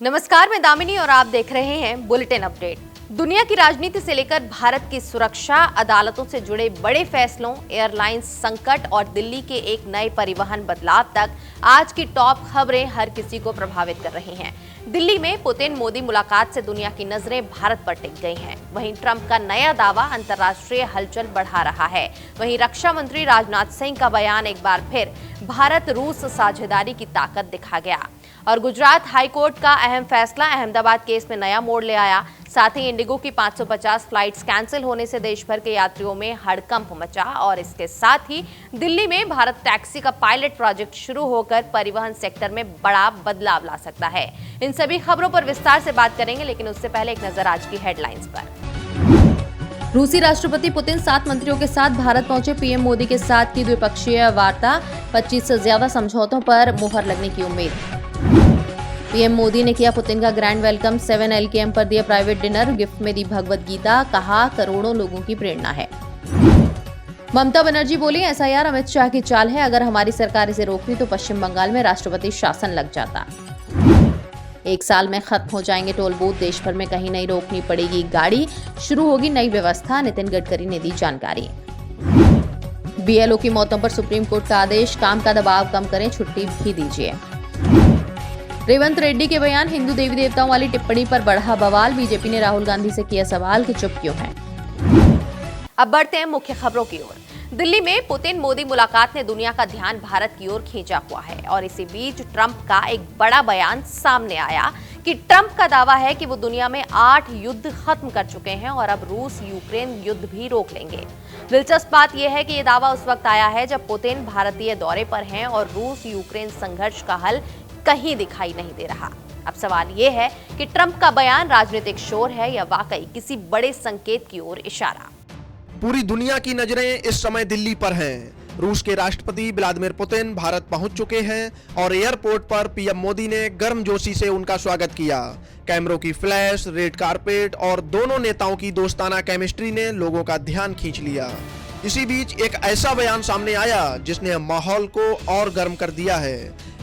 नमस्कार, मैं दामिनी और आप देख रहे हैं बुलेटिन अपडेट। दुनिया की राजनीति से लेकर भारत की सुरक्षा, अदालतों से जुड़े बड़े फैसलों, एयरलाइंस संकट और दिल्ली के एक नए परिवहन बदलाव तक आज की टॉप खबरें हर किसी को प्रभावित कर रही हैं। दिल्ली में पुतिन मोदी मुलाकात से दुनिया की नजरें भारत पर टिक गई हैं। वहीं ट्रंप का नया दावा अंतर्राष्ट्रीय हलचल बढ़ा रहा है। वहीं रक्षा मंत्री राजनाथ सिंह का बयान एक बार फिर भारत रूस साझेदारी की ताकत दिखा गया। और गुजरात हाईकोर्ट का अहम फैसला अहमदाबाद केस में नया मोड़ ले आया। साथ ही इंडिगो की 550 फ्लाइट्स कैंसिल होने से देश भर के यात्रियों में हड़कंप मचा और इसके साथ ही दिल्ली में भारत टैक्सी का पायलट प्रोजेक्ट शुरू होकर परिवहन सेक्टर में बड़ा बदलाव ला सकता है। इन सभी खबरों पर विस्तार से बात करेंगे, लेकिन उससे पहले एक नजर आज की हेडलाइंस पर। रूसी राष्ट्रपति पुतिन 7 मंत्रियों के साथ भारत पहुंचे। पीएम मोदी के साथ की द्विपक्षीय वार्ता, 25 से ज्यादा समझौतों पर मुहर लगने की उम्मीद। पीएम मोदी ने किया पुतिन का ग्रैंड वेलकम, 7 LKM पर दिया प्राइवेट डिनर, गिफ्ट में दी भगवत गीता, कहा करोड़ों लोगों की प्रेरणा है। ममता बनर्जी बोली SIR अमित शाह की चाल है, अगर हमारी सरकार इसे रोकती तो पश्चिम बंगाल में राष्ट्रपति शासन लग जाता। 1 साल में खत्म हो जाएंगे टोल बूथ, देश भर में कहीं नहीं रोकनी पड़ेगी गाड़ी, शुरू होगी नई व्यवस्था, नितिन गडकरी ने दी जानकारी। BLO की मौतों पर सुप्रीम कोर्ट का आदेश, काम का दबाव कम करें, छुट्टी भी दीजिए। रेवंत रेड्डी के बयान, हिंदू देवी देवताओं वाली टिप्पणी पर बढ़ा बवाल, बीजेपी ने राहुल गांधी से किया सवाल कि चुप क्यों हैं। अब बढ़ते हैं मुख्य खबरों की ओर। दिल्ली में पुतिन मोदी मुलाकात ने दुनिया का ध्यान भारत की ओर खींचा हुआ है और इसी बीच ट्रंप का एक बड़ा बयान सामने आया कि ट्रंप का दावा है कि वो दुनिया में 8 युद्ध खत्म कर चुके हैं और अब रूस यूक्रेन युद्ध भी रोक लेंगे। दिलचस्प बात यह है कि ये दावा उस वक्त आया है जब पुतिन भारतीय दौरे पर हैं और रूस यूक्रेन संघर्ष का हल कहीं दिखाई नहीं दे रहा। अब सवाल ये है कि ट्रंप का बयान राजनीतिक शोर है या वाकई किसी बड़े संकेत की ओर इशारा। पूरी दुनिया की नजरें इस समय दिल्ली पर हैं। रूस के राष्ट्रपति व्लादिमीर पुतिन भारत पहुंच चुके हैं और एयरपोर्ट पर पीएम मोदी ने गर्मजोशी से उनका स्वागत किया। कैमरों की फ्लैश, रेड कारपेट और दोनों नेताओं की दोस्ताना केमिस्ट्री ने लोगों का ध्यान खींच लिया। इसी बीच एक ऐसा बयान सामने आया जिसने माहौल को और गर्म कर दिया है।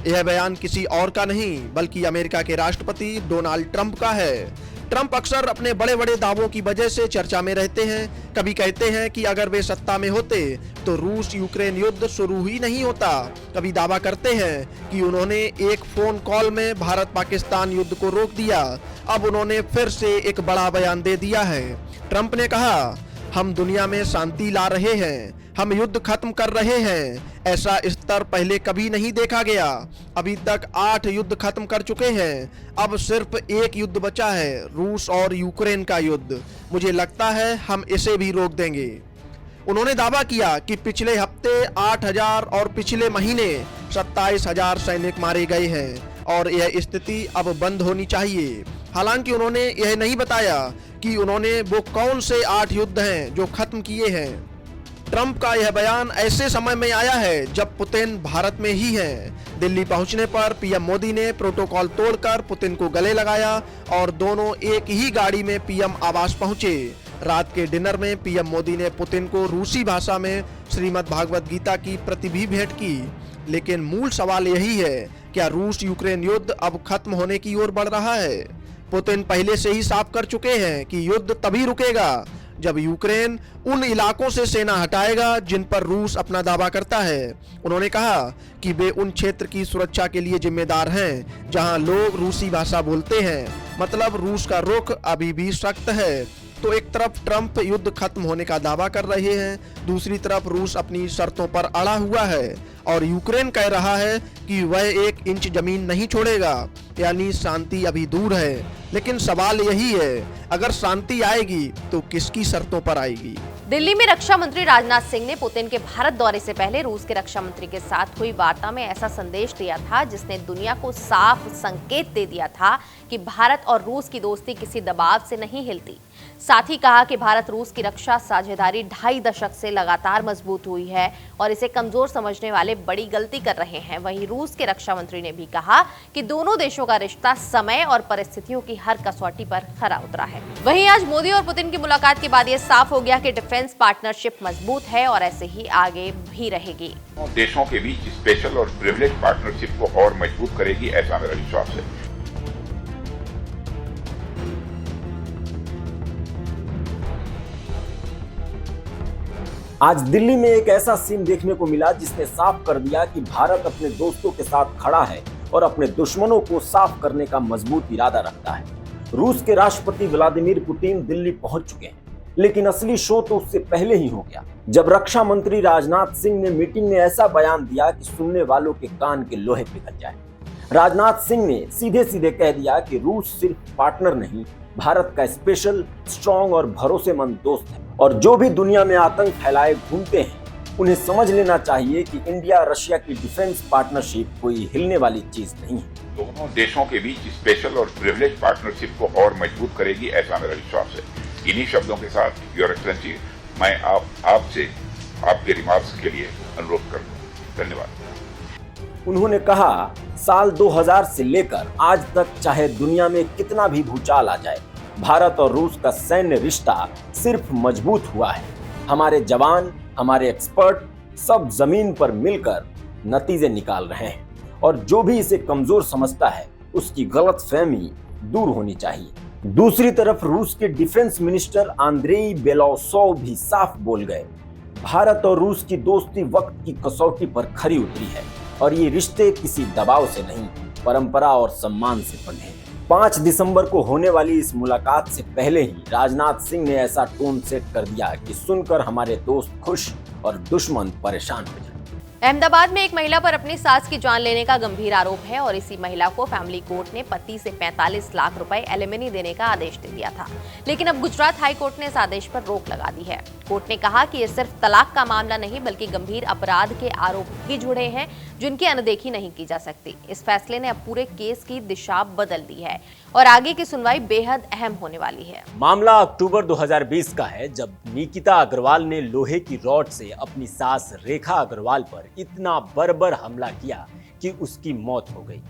यह बयान किसी और का नहीं बल्कि अमेरिका के राष्ट्रपति डोनाल्ड ट्रंप का है। ट्रंप अक्सर अपने बड़े बड़े दावों की वजह से चर्चा में रहते हैं। कभी कहते हैं कि अगर वे सत्ता में होते तो रूस यूक्रेन युद्ध शुरू ही नहीं होता। कभी दावा करते हैं कि उन्होंने एक फोन कॉल में भारत पाकिस्तान युद्ध को रोक दिया। अब उन्होंने फिर से एक बड़ा बयान दे दिया है। ट्रंप ने कहा, हम दुनिया में शांति ला रहे हैं, हम युद्ध खत्म कर रहे हैं। ऐसा स्तर पहले कभी नहीं देखा गया। अभी तक 8 युद्ध खत्म कर चुके हैं। अब सिर्फ एक युद्ध बचा है, रूस और यूक्रेन का युद्ध। मुझे लगता है हम इसे भी रोक देंगे। उन्होंने दावा किया कि पिछले हफ्ते 8,000 और पिछले महीने 27,000 सैनिक मारे गए हैं और यह स्थिति अब बंद होनी चाहिए। हालांकि उन्होंने यह नहीं बताया कि उन्होंने वो कौन से 8 युद्ध हैं जो खत्म किए हैं। ट्रंप का यह बयान ऐसे समय में आया है जब पुतिन भारत में ही हैं। दिल्ली पहुंचने पर पीएम मोदी ने प्रोटोकॉल तोड़कर पुतिन को गले लगाया और दोनों एक ही गाड़ी में पीएम आवास पहुंचे। रात के डिनर में पीएम मोदी ने पुतिन को रूसी भाषा में श्रीमद् भागवत गीता की प्रति भी भेंट की। लेकिन मूल सवाल यही है, क्या रूस यूक्रेन युद्ध अब खत्म होने की ओर बढ़ रहा है? पुतिन पहले से ही साफ कर चुके हैं कि युद्ध तभी रुकेगा जब यूक्रेन उन इलाकों से सेना हटाएगा जिन पर रूस अपना दावा करता है। उन्होंने कहा कि वे उन क्षेत्र की सुरक्षा के लिए जिम्मेदार हैं जहां लोग रूसी भाषा बोलते हैं। मतलब रूस का रुख अभी भी सख्त है। तो एक तरफ ट्रंप युद्ध खत्म होने का दावा कर रहे हैं, दूसरी तरफ रूस अपनी शर्तों पर अड़ा हुआ है और यूक्रेन कह रहा है कि वह 1 इंच जमीन नहीं छोड़ेगा। यानी शांति अभी दूर है। लेकिन सवाल यही है, अगर शांति आएगी तो किसकी शर्तों पर आएगी? दिल्ली में रक्षा मंत्री राजनाथ सिंह ने पुतिन के भारत दौरे से पहले रूस के रक्षा मंत्री के साथ हुई वार्ता में ऐसा संदेश दिया था जिसने दुनिया को साफ संकेत दे दिया था कि भारत और रूस की दोस्ती किसी दबाव से नहीं हिलती। साथ ही कहा कि भारत रूस की रक्षा साझेदारी 2.5 दशक से लगातार मजबूत हुई है और इसे कमजोर समझने वाले बड़ी गलती कर रहे हैं। वहीं रूस के रक्षा मंत्री ने भी कहा कि दोनों देशों का रिश्ता समय और परिस्थितियों की हर कसौटी पर खरा उतरा है। वहीं आज मोदी और पुतिन की मुलाकात के बाद यह साफ हो गया कि डिफेंस पार्टनरशिप मजबूत है और ऐसे ही आगे भी रहेगी। देशों के बीच स्पेशल और प्रिविलेज पार्टनरशिप को और मजबूत करेगी, ऐसा मेरा विश्वास है। आज दिल्ली में एक ऐसा सीन देखने को मिला जिसने साफ कर दिया कि भारत अपने दोस्तों के साथ खड़ा है और अपने दुश्मनों को साफ करने का मजबूत इरादा रखता है। रूस के राष्ट्रपति व्लादिमीर पुतिन दिल्ली पहुंच चुके हैं, लेकिन असली शो तो उससे पहले ही हो गया, जब रक्षा मंत्री राजनाथ सिंह ने मीटिंग में ऐसा बयान दिया कि सुनने वालों के कान के लोहे पिघल जाए। राजनाथ सिंह ने सीधे सीधे कह दिया कि रूस सिर्फ पार्टनर नहीं, भारत का स्पेशल, स्ट्रॉन्ग और भरोसेमंद दोस्त है, और जो भी दुनिया में आतंक फैलाए घूमते हैं उन्हें समझ लेना चाहिए कि इंडिया रशिया की डिफेंस पार्टनरशिप कोई हिलने वाली चीज नहीं है। दोनों देशों के बीच स्पेशल और प्रिविलेज पार्टनरशिप को और मजबूत करेगी, ऐसा मेरा विश्वास है। इन्हीं शब्दों के साथ योर एक्सेलेंसी, मैं आपसे आपके रिमार्क्स के लिए अनुरोध करता हूँ। धन्यवाद। उन्होंने कहा, साल 2000 से लेकर आज तक चाहे दुनिया में कितना भी भूचाल आ जाए, भारत और रूस का सैन्य रिश्ता सिर्फ मजबूत हुआ है। हमारे जवान, हमारे एक्सपर्ट सब जमीन पर मिलकर नतीजे निकाल रहे हैं, और जो भी इसे कमजोर समझता है उसकी गलतफहमी दूर होनी चाहिए। दूसरी तरफ रूस के डिफेंस मिनिस्टर आंद्रेई बेलाउसोव भी साफ बोल गए, भारत और रूस की दोस्ती वक्त की कसौटी पर खरी उतरी है, और ये रिश्ते किसी दबाव से नहीं, परंपरा और सम्मान से बंधे हैं। 5 दिसंबर को होने वाली इस मुलाकात से पहले ही राजनाथ सिंह ने ऐसा टोन सेट कर दिया कि सुनकर हमारे दोस्त खुश और दुश्मन परेशान हो जाए। अहमदाबाद में एक महिला पर अपनी सास की जान लेने का गंभीर आरोप है और इसी महिला को फैमिली कोर्ट ने पति से 45 लाख रुपए एलिमनी देने का आदेश दे दिया था, लेकिन अब गुजरात हाई कोर्ट ने इस आदेश पर रोक लगा दी है। कोर्ट ने कहा कि ये सिर्फ तलाक का मामला नहीं बल्कि गंभीर अपराध के आरोप भी जुड़े हैं जिनकी अनदेखी नहीं की जा सकती। इस फैसले ने अब पूरे केस की दिशा बदल दी है और आगे की सुनवाई बेहद अहम होने वाली है। मामला अक्टूबर 2020 का है, जब निकिता अग्रवाल ने लोहे की रॉड से अपनी सास रेखा अग्रवाल पर इतना बर्बर हमला किया कि उसकी मौत हो गई।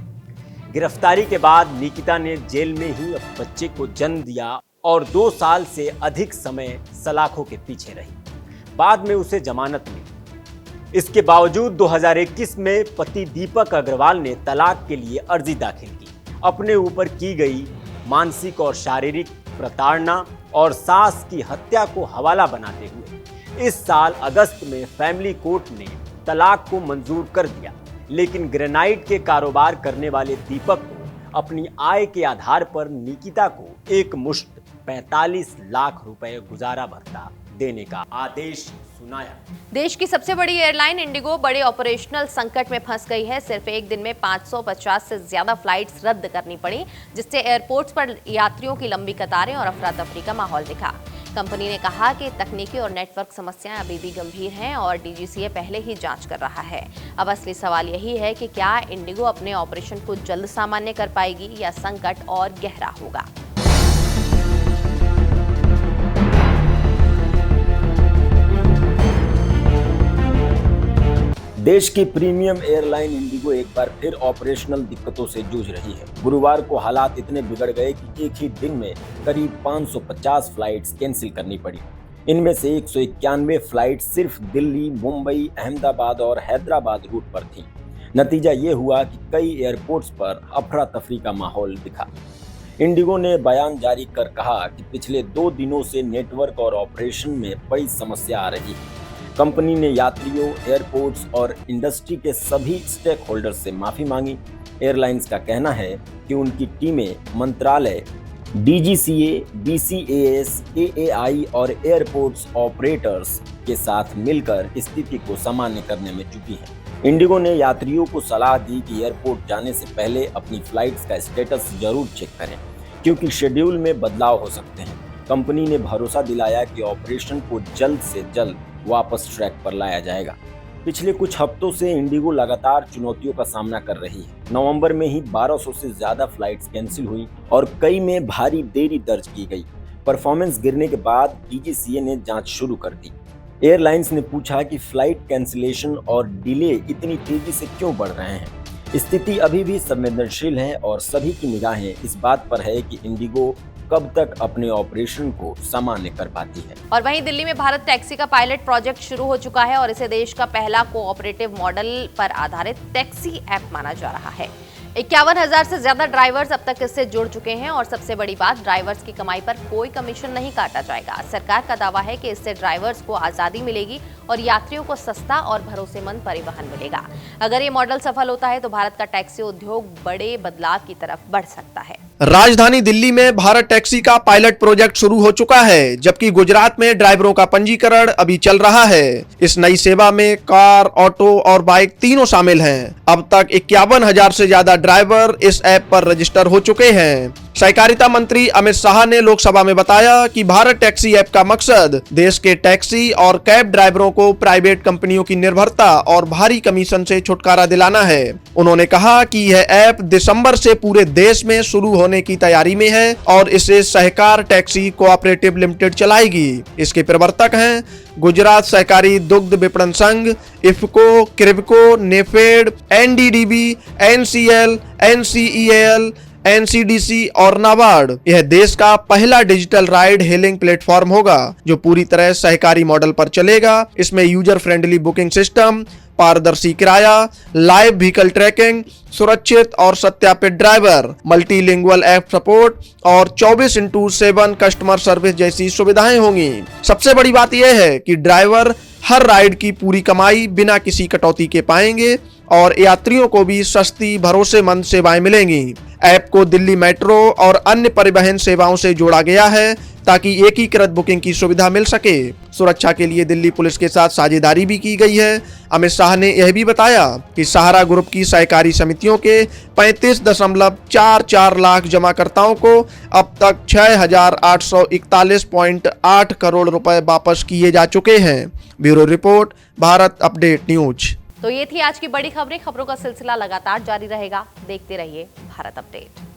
गिरफ्तारी के बाद निकिता ने जेल में ही बच्चे को जन्म दिया और 2 साल से अधिक समय सलाखों के पीछे रही। बाद में उसे जमानत मिली। इसके बावजूद 2021 में पति दीपक अग्रवाल ने तलाक के लिए अर्जी दाखिल की। अपने ऊपर की गई मानसिक और शारीरिक प्रताड़ना और सास की हत्या को हवाला बनाते हुए इस साल अगस्त में फैमिली कोर्ट ने तलाक को मंजूर कर दिया, लेकिन ग्रेनाइट के कारोबार करने वाले दीपक को अपनी आय के आधार पर निकिता को एक मुश्त 45 लाख रुपए गुजारा भत्ता देने का आदेश सुनाया। देश की सबसे बड़ी एयरलाइन इंडिगो बड़े ऑपरेशनल संकट में फंस गई है। सिर्फ एक दिन में 550 से ज्यादा फ्लाइट्स रद्द करनी पड़ी, जिससे एयरपोर्ट्स पर यात्रियों की लंबी कतारें और अफरा तफरी का माहौल दिखा। कंपनी ने कहा कि तकनीकी और नेटवर्क समस्याएं अभी भी गंभीर हैं और डीजीसीए पहले ही जांच कर रहा है। अब असली सवाल यही है कि क्या इंडिगो अपने ऑपरेशन को जल्द सामान्य कर पाएगी या संकट और गहरा होगा। देश की प्रीमियम एयरलाइन इंडिगो एक बार फिर ऑपरेशनल दिक्कतों से जूझ रही है। गुरुवार को हालात इतने बिगड़ गए कि एक ही दिन में करीब 550 फ्लाइट्स कैंसिल करनी पड़ी। इनमें से 191 फ्लाइट सिर्फ दिल्ली, मुंबई, अहमदाबाद और हैदराबाद रूट पर थीं। नतीजा ये हुआ कि कई एयरपोर्ट्स पर अफरा तफरी का माहौल दिखा। इंडिगो ने बयान जारी कर कहा कि पिछले 2 दिनों से नेटवर्क और ऑपरेशन में बड़ी समस्या आ रही है। कंपनी ने यात्रियों, एयरपोर्ट्स और इंडस्ट्री के सभी स्टेक होल्डर्स से माफी मांगी। एयरलाइंस का कहना है कि उनकी टीमें मंत्रालय, डीजीसीए, बीसीएएस, एएआई और एयरपोर्ट्स ऑपरेटर्स के साथ मिलकर स्थिति को सामान्य करने में जुटी हैं। इंडिगो ने यात्रियों को सलाह दी कि एयरपोर्ट जाने से पहले अपनी फ्लाइट्स का स्टेटस जरूर चेक करें, क्योंकि शेड्यूल में बदलाव हो सकते हैं। कंपनी ने भरोसा दिलाया कि ऑपरेशन को जल्द से जल्द वापस ट्रैक पर लाया जाएगा। पिछले कुछ हफ्तों से इंडिगो लगातार चुनौतियों का सामना कर रही है। नवंबर में ही 1200 से ज्यादा फ्लाइट्स कैंसिल हुई और कई में भारी देरी दर्ज की गई। परफॉर्मेंस गिरने के बाद डीजीसीए ने जांच शुरू कर दी। एयरलाइंस ने पूछा कि फ्लाइट कैंसिलेशन और डिले इतनी तेजी से क्यों बढ़ रहे हैं। स्थिति अभी भी संवेदनशील है और सभी की निगाहें इस बात पर है कि इंडिगो कब तक अपने ऑपरेशन को सामान्य कर पाती है। और वहीं दिल्ली में भारत टैक्सी का पायलट प्रोजेक्ट शुरू हो चुका है और इसे देश का पहला कोऑपरेटिव मॉडल पर आधारित टैक्सी ऐप माना जा रहा है। 51,000 से ज्यादा ड्राइवर्स अब तक इससे जुड़ चुके हैं और सबसे बड़ी बात, ड्राइवर्स की कमाई पर कोई कमीशन नहीं काटा जाएगा। सरकार का दावा है कि इससे ड्राइवर्स को आजादी मिलेगी और यात्रियों को सस्ता और भरोसेमंद परिवहन मिलेगा। अगर ये मॉडल सफल होता है तो भारत का टैक्सी उद्योग बड़े बदलाव की तरफ बढ़ सकता है। राजधानी दिल्ली में भारत टैक्सी का पायलट प्रोजेक्ट शुरू हो चुका है, जबकि गुजरात में ड्राइवरों का पंजीकरण अभी चल रहा है। इस नई सेवा में कार, ऑटो और बाइक तीनों शामिल हैं। अब तक 51,000 से ज्यादा ड्राइवर इस ऐप पर रजिस्टर हो चुके हैं। सहकारिता मंत्री अमित शाह ने लोकसभा में बताया कि भारत टैक्सी ऐप का मकसद देश के टैक्सी और कैब ड्राइवरों को प्राइवेट कंपनियों की निर्भरता और भारी कमीशन से छुटकारा दिलाना है। उन्होंने कहा कि यह ऐप दिसंबर से पूरे देश में शुरू होने की तैयारी में है और इसे सहकार टैक्सी कोऑपरेटिव लिमिटेड चलाएगी। इसके प्रवर्तक हैं गुजरात सहकारी दुग्ध विपणन संघ, IFFCO, KRIBHCO, NAFED, NDDB, NCL, NCEL, NCDC और नाबार्ड। यह देश का पहला डिजिटल राइड हेलिंग प्लेटफॉर्म होगा जो पूरी तरह सहकारी मॉडल पर चलेगा। इसमें यूजर फ्रेंडली बुकिंग सिस्टम, पारदर्शी किराया, लाइव व्हीकल ट्रैकिंग, सुरक्षित और सत्यापित ड्राइवर, मल्टीलिंगुअल ऐप सपोर्ट और 24/7 कस्टमर सर्विस जैसी सुविधाएं होंगी। सबसे बड़ी बात यह है कि ड्राइवर हर राइड की पूरी कमाई बिना किसी कटौती के पाएंगे और यात्रियों को भी सस्ती भरोसेमंद सेवाएं मिलेंगी। ऐप को दिल्ली मेट्रो और अन्य परिवहन सेवाओं से जोड़ा गया है ताकि एकीकृत बुकिंग की सुविधा मिल सके। सुरक्षा के लिए दिल्ली पुलिस के साथ साझेदारी भी की गई है। अमित शाह ने यह भी बताया कि सहारा ग्रुप की सहकारी समितियों के 35.44 लाख जमाकर्ताओं को अब तक 6,841.8 करोड़ रुपए वापस किए जा चुके हैं। Bureau report, Bharat update news. तो ये थी आज की बड़ी खबरें। खबरों का सिलसिला लगातार जारी रहेगा। देखते रहिए भारत अपडेट।